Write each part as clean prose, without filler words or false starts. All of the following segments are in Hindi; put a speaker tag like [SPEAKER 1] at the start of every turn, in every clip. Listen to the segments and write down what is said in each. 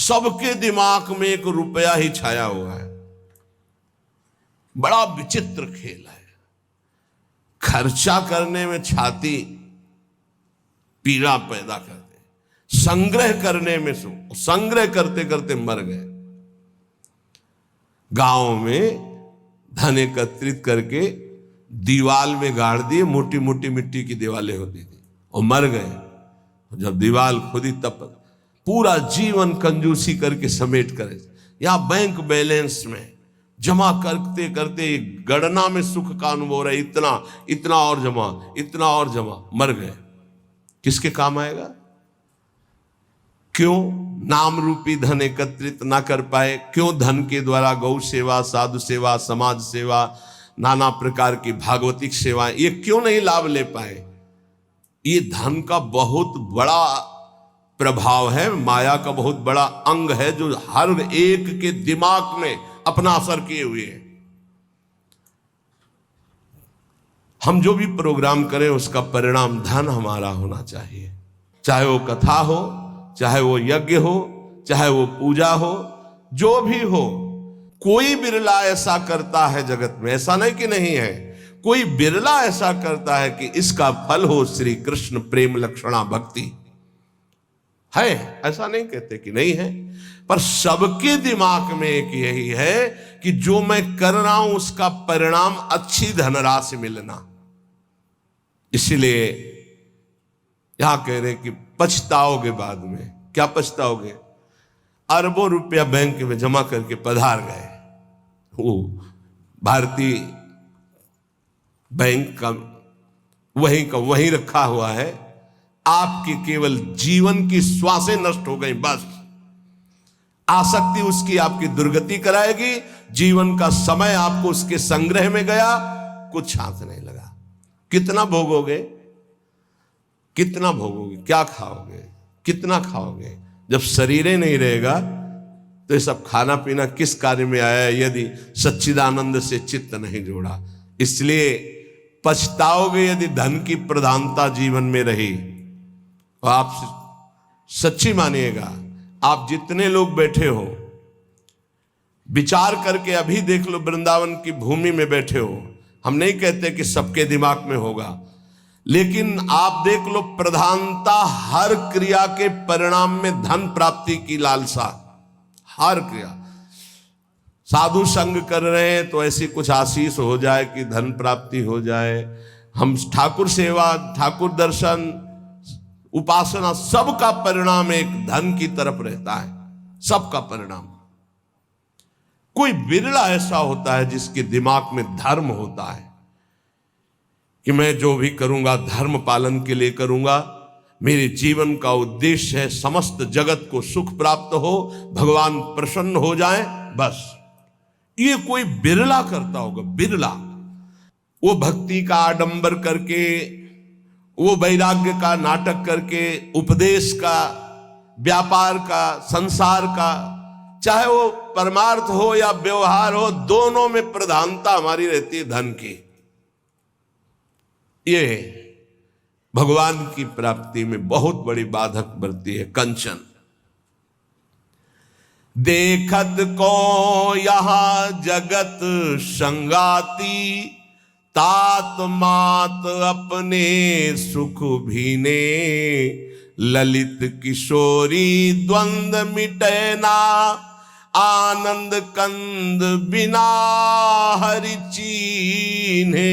[SPEAKER 1] सबके दिमाग में एक रुपया ही छाया हुआ है। बड़ा विचित्र खेल है। खर्चा करने में छाती पीड़ा पैदा करते, संग्रह करने में संग्रह करते करते मर गए। गांव में धन एकत्रित करके दीवाल में गाड़ दिए, मोटी मोटी मिट्टी की दीवालें होती थी, और मर गए। जब दीवाल खुदी तब पूरा जीवन कंजूसी करके समेट कर या बैंक बैलेंस में जमा करते करते गणना में सुख का अनुभव रहा, इतना इतना और जमा, इतना और जमा, मर गए। किसके काम आएगा? क्यों नाम रूपी धन एकत्रित ना कर पाए? क्यों धन के द्वारा गौ सेवा, साधु सेवा, समाज सेवा, नाना प्रकार की भागवतिक सेवा, ये क्यों नहीं लाभ ले पाए? ये धन का बहुत बड़ा प्रभाव है, माया का बहुत बड़ा अंग है, जो हर एक के दिमाग में अपना असर किए हुए है। हम जो भी प्रोग्राम करें उसका परिणाम धन हमारा होना चाहिए। चाहे वो कथा हो, चाहे वो यज्ञ हो, चाहे वो पूजा हो, जो भी हो। कोई बिरला ऐसा करता है जगत में, ऐसा नहीं कि नहीं है, कोई बिरला ऐसा करता है कि इसका फल हो श्री कृष्ण प्रेम लक्षणा भक्ति। है, ऐसा नहीं कहते कि नहीं है, पर सबके दिमाग में एक यही है कि जो मैं कर रहा हूं उसका परिणाम अच्छी धनराशि मिलना। इसलिए यहां कह रहे कि पछताओगे बाद में। क्या पछताओगे? अरबों रुपया बैंक में जमा करके पधार गए, वो भारतीय बैंक का वहीं रखा हुआ है, आपकी केवल जीवन की श्वासें नष्ट हो गई। बस आसक्ति उसकी आपकी दुर्गति कराएगी। जीवन का समय आपको उसके संग्रह में गया, कुछ हाथ नहीं लगा। कितना भोगोगे? कितना भोगोगे? क्या खाओगे? कितना खाओगे? जब शरीर ही नहीं रहेगा तो ये सब खाना पीना किस कार्य में आया, यदि सच्चिदानंद से चित्त नहीं जोड़ा। इसलिए पछताओगे यदि धन की प्रधानता जीवन में रही। और आप सच्ची मानिएगा, आप जितने लोग बैठे हो, विचार करके अभी देख लो, वृंदावन की भूमि में बैठे हो। हम नहीं कहते कि सबके दिमाग में होगा, लेकिन आप देख लो, प्रधानता हर क्रिया के परिणाम में धन प्राप्ति की लालसा। हर क्रिया, साधु संग कर रहे हैं तो ऐसी कुछ आशीष हो जाए कि धन प्राप्ति हो जाए। हम ठाकुर सेवा, ठाकुर दर्शन, उपासना, सबका परिणाम एक धन की तरफ रहता है, सबका परिणाम। कोई बिरला ऐसा होता है जिसके दिमाग में धर्म होता है कि मैं जो भी करूंगा धर्म पालन के लिए करूंगा, मेरे जीवन का उद्देश्य है समस्त जगत को सुख प्राप्त हो, भगवान प्रसन्न हो जाए, बस। ये कोई बिरला करता होगा, बिरला। वो भक्ति का आडंबर करके, वो वैराग्य का नाटक करके, उपदेश का, व्यापार का, संसार का, चाहे वो परमार्थ हो या व्यवहार हो, दोनों में प्रधानता हमारी रहती है धन की। ये भगवान की प्राप्ति में बहुत बड़ी बाधक बनती है। कंचन देखत को यहां जगत संगाती, तात मात अपने सुख भीने, ललित किशोरी द्वंद मिटैना, आनंद कंद बिना हरि चीन्हे,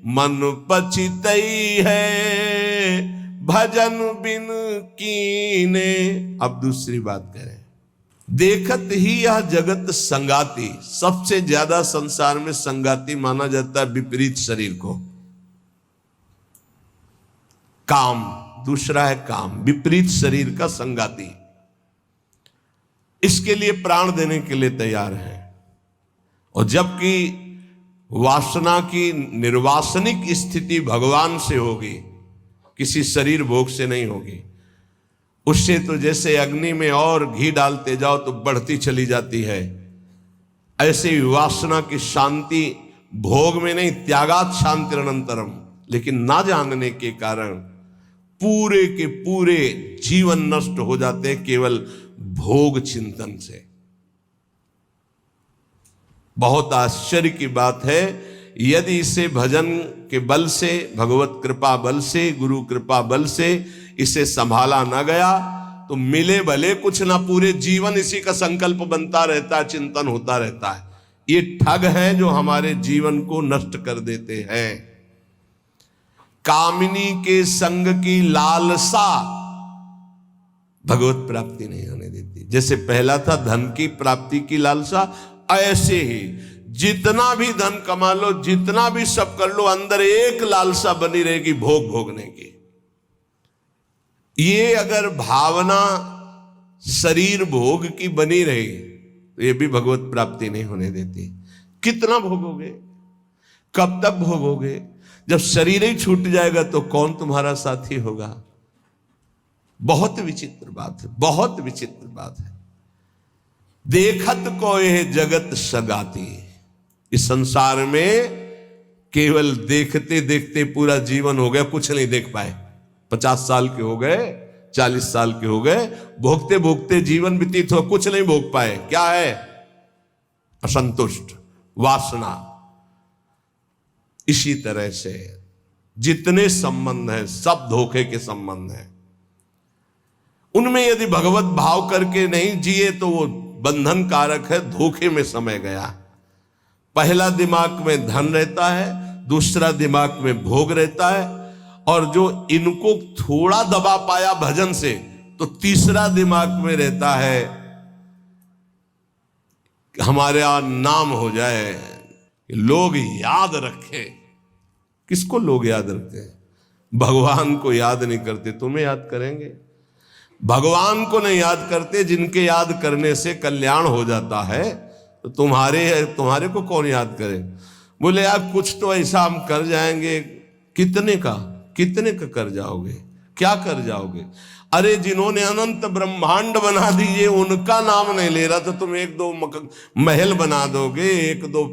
[SPEAKER 1] मन पछितई है भजन बिन कीने। अब दूसरी बात करें, देखत ही यह जगत संगाती। सबसे ज्यादा संसार में संगाती माना जाता है विपरीत शरीर को। काम, दूसरा है काम, विपरीत शरीर का संगाती। इसके लिए प्राण देने के लिए तैयार है। और जबकि वासना की निर्वासनिक स्थिति भगवान से होगी, किसी शरीर भोग से नहीं होगी। उससे तो जैसे अग्नि में और घी डालते जाओ तो बढ़ती चली जाती है, ऐसे ही वासना की शांति भोग में नहीं, त्यागात शांति अनंतरम। लेकिन ना जानने के कारण पूरे के पूरे जीवन नष्ट हो जाते हैं, केवल भोग चिंतन से। बहुत आश्चर्य की बात है, यदि इसे भजन के बल से, भगवत कृपा बल से, गुरु कृपा बल से इसे संभाला ना गया तो मिले भले कुछ ना, पूरे जीवन इसी का संकल्प बनता रहता है, चिंतन होता रहता है। ये ठग हैं जो हमारे जीवन को नष्ट कर देते हैं। कामिनी के संग की लालसा भगवत प्राप्ति नहीं होने देती। जैसे पहला था धन की प्राप्ति की लालसा, ऐसे ही जितना भी धन कमा लो, जितना भी सब कर लो, अंदर एक लालसा बनी रहेगी भोग भोगने की। ये अगर भावना शरीर भोग की बनी रही तो ये भी भगवत प्राप्ति नहीं होने देती। कितना भोगोगे, कब तक भोगोगे? जब शरीर ही छूट जाएगा तो कौन तुम्हारा साथी होगा? बहुत विचित्र बात है, बहुत विचित्र बात है। देखत को यह जगत सगाती। इस संसार में केवल देखते देखते पूरा जीवन हो गया, कुछ नहीं देख पाए। 50 साल के हो गए, 40 साल के हो गए, भोगते भोगते जीवन व्यतीत हो, कुछ नहीं भोग पाए। क्या है? असंतुष्ट, वासना। इसी तरह से जितने संबंध हैं सब धोखे के संबंध हैं। उनमें यदि भगवत भाव करके नहीं जिए तो वो बंधन कारक है, धोखे में समय गया। पहला दिमाग में धन रहता है, दूसरा दिमाग में भोग रहता है, और जो इनको थोड़ा दबा पाया भजन से तो तीसरा दिमाग में रहता है हमारे यहां नाम हो जाए, लोग याद रखे। किसको लोग याद रखते हैं? भगवान को याद नहीं करते, तुम्हें याद करेंगे? भगवान को नहीं याद करते, जिनके याद करने से कल्याण हो जाता है, तो तुम्हारे को कौन याद करे? बोले यार कुछ तो ऐसा हम कर जाएंगे। कितने का कर जाओगे? क्या कर जाओगे? अरे जिन्होंने अनंत ब्रह्मांड बना दिए उनका नाम नहीं ले रहा, तो तुम 1-2 महल बना दोगे, 1-2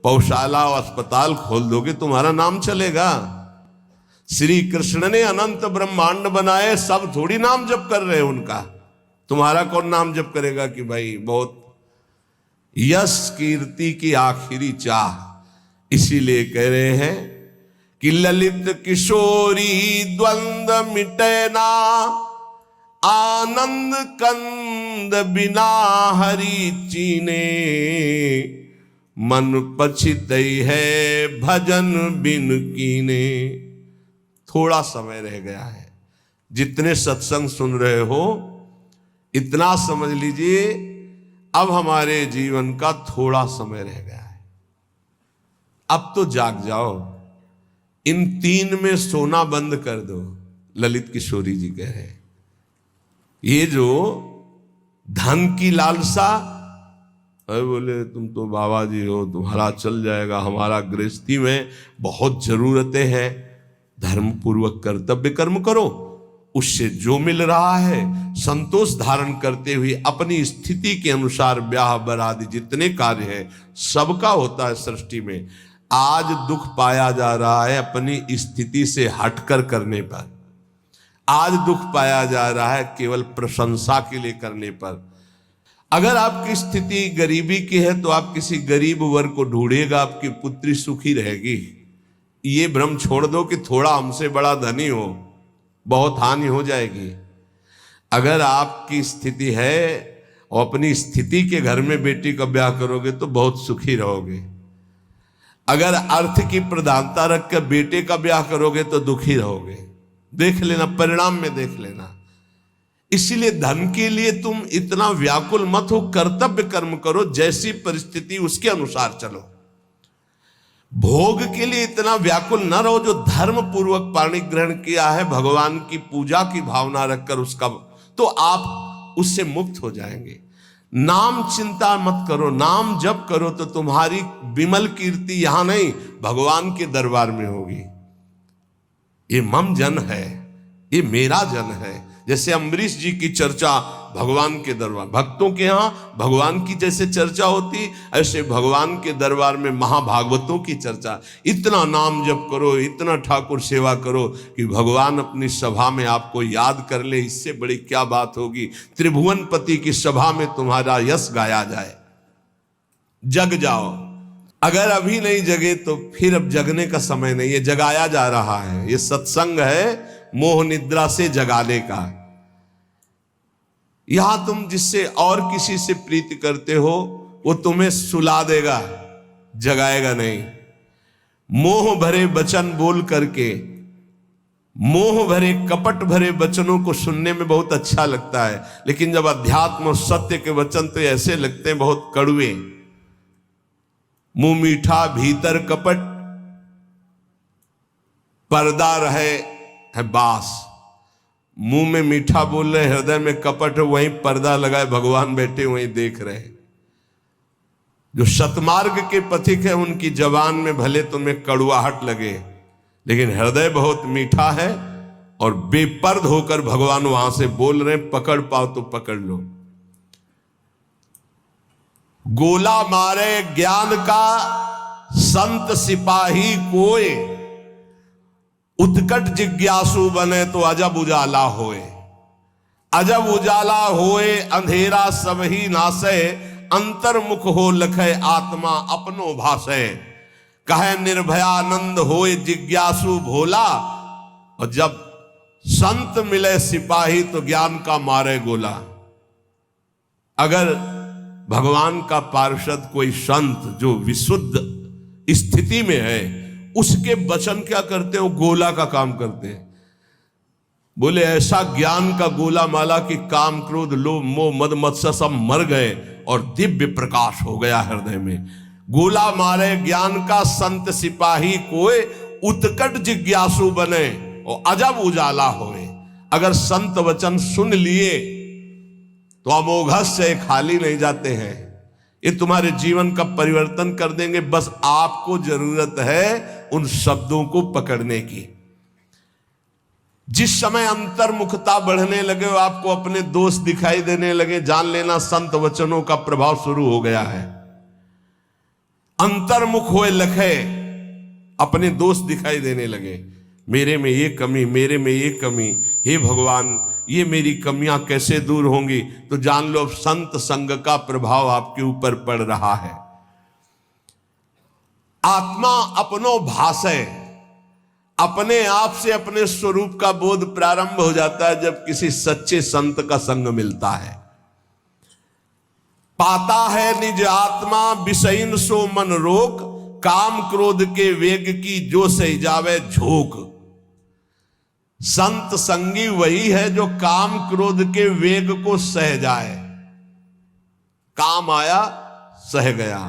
[SPEAKER 1] पौशाला और अस्पताल खोल दोगे, तुम्हारा नाम चलेगा? श्री कृष्ण ने अनंत ब्रह्मांड बनाए, सब थोड़ी नाम जप कर रहे हैं उनका। तुम्हारा कौन नाम जप करेगा कि भाई बहुत यश कीर्ति की आखिरी चाह। इसीलिए कह रहे हैं कि ललित किशोरी द्वंद्व मिटे ना, आनंद कंद बिना हरि चीने, मन पछित है भजन बिन कीने। थोड़ा समय रह गया है। जितने सत्संग सुन रहे हो इतना समझ लीजिए, अब हमारे जीवन का थोड़ा समय रह गया है। अब तो जाग जाओ, इन 3 में सोना बंद कर दो। ललित किशोरी जी कह रहे हैं ये जो धन की लालसा, अरे बोले तुम तो बाबा जी हो, तुम्हारा चल जाएगा, हमारा गृहस्थी में बहुत जरूरतें हैं, धर्म पूर्वक कर्तव्य कर्म करो, उससे जो मिल रहा है संतोष धारण करते हुए अपनी स्थिति के अनुसार ब्याह बरादी जितने कार्य है सबका होता है सृष्टि में। आज दुख पाया जा रहा है अपनी स्थिति से हटकर करने पर। आज दुख पाया जा रहा है केवल प्रशंसा के लिए करने पर। अगर आपकी स्थिति गरीबी की है तो आप किसी गरीब वर्ग को ढूंढिएगा, आपकी पुत्री सुखी रहेगी। ये भ्रम छोड़ दो कि थोड़ा हमसे बड़ा धनी हो, बहुत हानि हो जाएगी। अगर आपकी स्थिति है और अपनी स्थिति के घर में बेटी का ब्याह करोगे तो बहुत सुखी रहोगे। अगर अर्थ की प्रधानता रखकर बेटे का ब्याह करोगे तो दुखी रहोगे। देख लेना, परिणाम में देख लेना। इसीलिए धन के लिए तुम इतना व्याकुल मत हो, कर्तव्य कर्म करो, जैसी परिस्थिति उसके अनुसार चलो। भोग के लिए इतना व्याकुल न रहो, जो धर्म पूर्वक पाणी ग्रहण किया है भगवान की पूजा की भावना रखकर उसका, तो आप उससे मुक्त हो जाएंगे। नाम चिंता मत करो, नाम जप करो तो तुम्हारी विमल कीर्ति यहां नहीं भगवान के दरबार में होगी। ये मम जन है, ये मेरा जन है, जैसे अम्बरीश जी की चर्चा भगवान के दरबार, भक्तों के यहाँ भगवान की जैसे चर्चा होती, ऐसे भगवान के दरबार में महाभागवतों की चर्चा। इतना नाम जप करो, इतना ठाकुर सेवा करो कि भगवान अपनी सभा में आपको याद कर ले। इससे बड़ी क्या बात होगी। त्रिभुवनपति की सभा में तुम्हारा यश गाया जाए। जग जाओ। अगर अभी नहीं जगे तो फिर अब जगने का समय नहीं है, जगाया जा रहा है। ये सत्संग है मोह निद्रा से जगाने का। यहां तुम जिससे और किसी से प्रीति करते हो वो तुम्हें सुला देगा, जगाएगा नहीं। मोह भरे वचन बोल करके, मोह भरे कपट भरे वचनों को सुनने में बहुत अच्छा लगता है, लेकिन जब अध्यात्म और सत्य के वचन तो ऐसे लगते हैं बहुत कड़वे। मुंह मीठा भीतर कपट, पर्दा रहे है बास। मुंह में मीठा बोल रहे, हृदय में कपट है, वहीं पर्दा लगाए भगवान बैठे वहीं देख रहे। जो सतमार्ग के पथिक है उनकी जबान में भले तुम्हें कड़वाहट लगे, लेकिन हृदय बहुत मीठा है और बेपर्द होकर भगवान वहां से बोल रहे। पकड़ पाओ तो पकड़ लो। गोला मारे ज्ञान का संत सिपाही कोय, उत्कट जिज्ञासु बने तो अजब उजाला होए। अजब उजाला होए अंधेरा सब ही नासे, अंतर्मुख हो लखे आत्मा अपनो भासे। कहे निर्भयानंद होए जिज्ञासु भोला, और जब संत मिले सिपाही तो ज्ञान का मारे गोला। अगर भगवान का पार्षद कोई संत जो विशुद्ध स्थिति में है, उसके वचन क्या करते हो, गोला का काम करते हैं। बोले ऐसा ज्ञान का गोला माला कि काम क्रोध लोभ मोह मद मत्सर सब मर गए और दिव्य प्रकाश हो गया हृदय में। गोला मारे ज्ञान का संत सिपाही कोई, उत्कट जिज्ञासु बने और अजब उजाला होए। अगर संत वचन सुन लिए तो अमोघस से खाली नहीं जाते हैं, ये तुम्हारे जीवन का परिवर्तन कर देंगे। बस आपको जरूरत है उन शब्दों को पकड़ने की। जिस समय अंतर्मुखता बढ़ने लगे, आपको अपने दोष दिखाई देने लगे, जान लेना संत वचनों का प्रभाव शुरू हो गया है। अंतर्मुख होए लखे, अपने दोष दिखाई देने लगे। मेरे में ये कमी, मेरे में ये कमी, हे भगवान ये मेरी कमियां कैसे दूर होंगी। तो जान लो संत संग का प्रभाव आपके ऊपर पड़ रहा है। आत्मा अपनो भाषे, अपने आप से अपने स्वरूप का बोध प्रारंभ हो जाता है जब किसी सच्चे संत का संग मिलता है। पाता है निज आत्मा विषयन सो मन रोक, काम क्रोध के वेग की जो सही जावे झोंक। संत संगी वही है जो काम क्रोध के वेग को सह जाए। काम आया सह गया,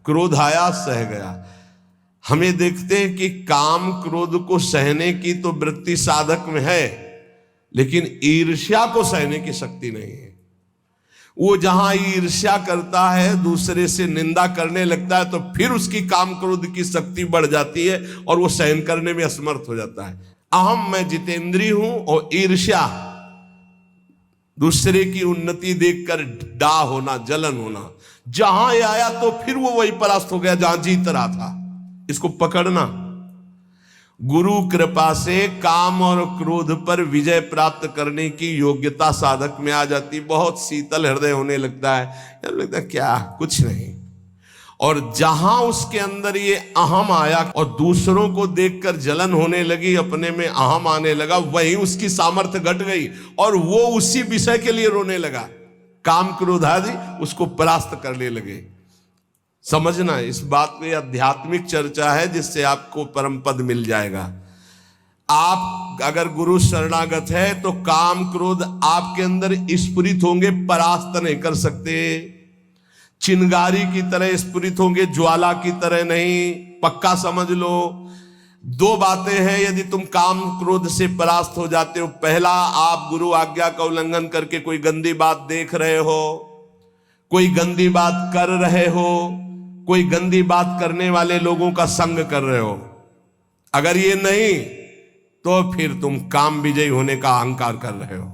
[SPEAKER 1] क्रोध आया सह गया। हमें देखते हैं कि काम क्रोध को सहने की तो वृत्ति साधक में है, लेकिन ईर्ष्या को सहने की शक्ति नहीं है। वो जहां ईर्ष्या करता है, दूसरे से निंदा करने लगता है, तो फिर उसकी काम क्रोध की शक्ति बढ़ जाती है और वो सहन करने में असमर्थ हो जाता है। अहम मैं जितेंद्रीय हूं और ईर्ष्या दूसरे की उन्नति देखकर डा होना, जलन होना, जहां आया तो फिर वो वही परास्त हो गया जहां जीत रहा था। इसको पकड़ना। गुरु कृपा से काम और क्रोध पर विजय प्राप्त करने की योग्यता साधक में आ जाती। बहुत शीतल हृदय होने लगता है, लगता है क्या कुछ नहीं। और जहां उसके अंदर ये अहम आया और दूसरों को देखकर जलन होने लगी, अपने में अहम आने लगा, वहीं उसकी सामर्थ्य घट गई और वो उसी विषय के लिए रोने लगा। काम क्रोध आदि उसको परास्त करने लगे। समझना, इस बात में आध्यात्मिक चर्चा है जिससे आपको परम पद मिल जाएगा। आप अगर गुरु शरणागत है तो काम क्रोध आपके अंदर स्फुरित होंगे, परास्त नहीं कर सकते। चिंगारी की तरह स्फुरित होंगे, ज्वाला की तरह नहीं। पक्का समझ लो। दो बातें हैं यदि तुम काम क्रोध से परास्त हो जाते हो। पहला, आप गुरु आज्ञा का उल्लंघन करके कोई गंदी बात देख रहे हो, कोई गंदी बात कर रहे हो, कोई गंदी बात करने वाले लोगों का संग कर रहे हो। अगर ये नहीं तो फिर तुम काम विजयी होने का अहंकार कर रहे हो।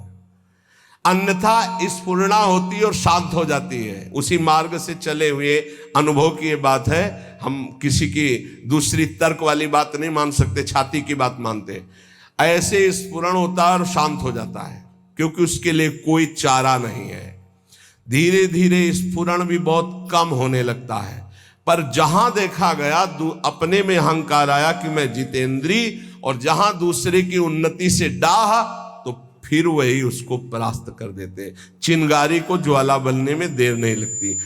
[SPEAKER 1] अन्यथा स्फुरणा होती है और शांत हो जाती है। उसी मार्ग से चले हुए अनुभव की ये बात है, हम किसी की दूसरी तर्क वाली बात नहीं मान सकते, छाती की बात मानते। ऐसे स्फुरण होता है और शांत हो जाता है, क्योंकि उसके लिए कोई चारा नहीं है। धीरे धीरे स्फुरण भी बहुत कम होने लगता है, पर जहां देखा गया अपने में अहंकार आया कि मैं जितेंद्री, और जहां दूसरे की उन्नति से डाह, तो फिर वही उसको परास्त कर देते। चिंगारी को ज्वाला बनने में देर नहीं लगती।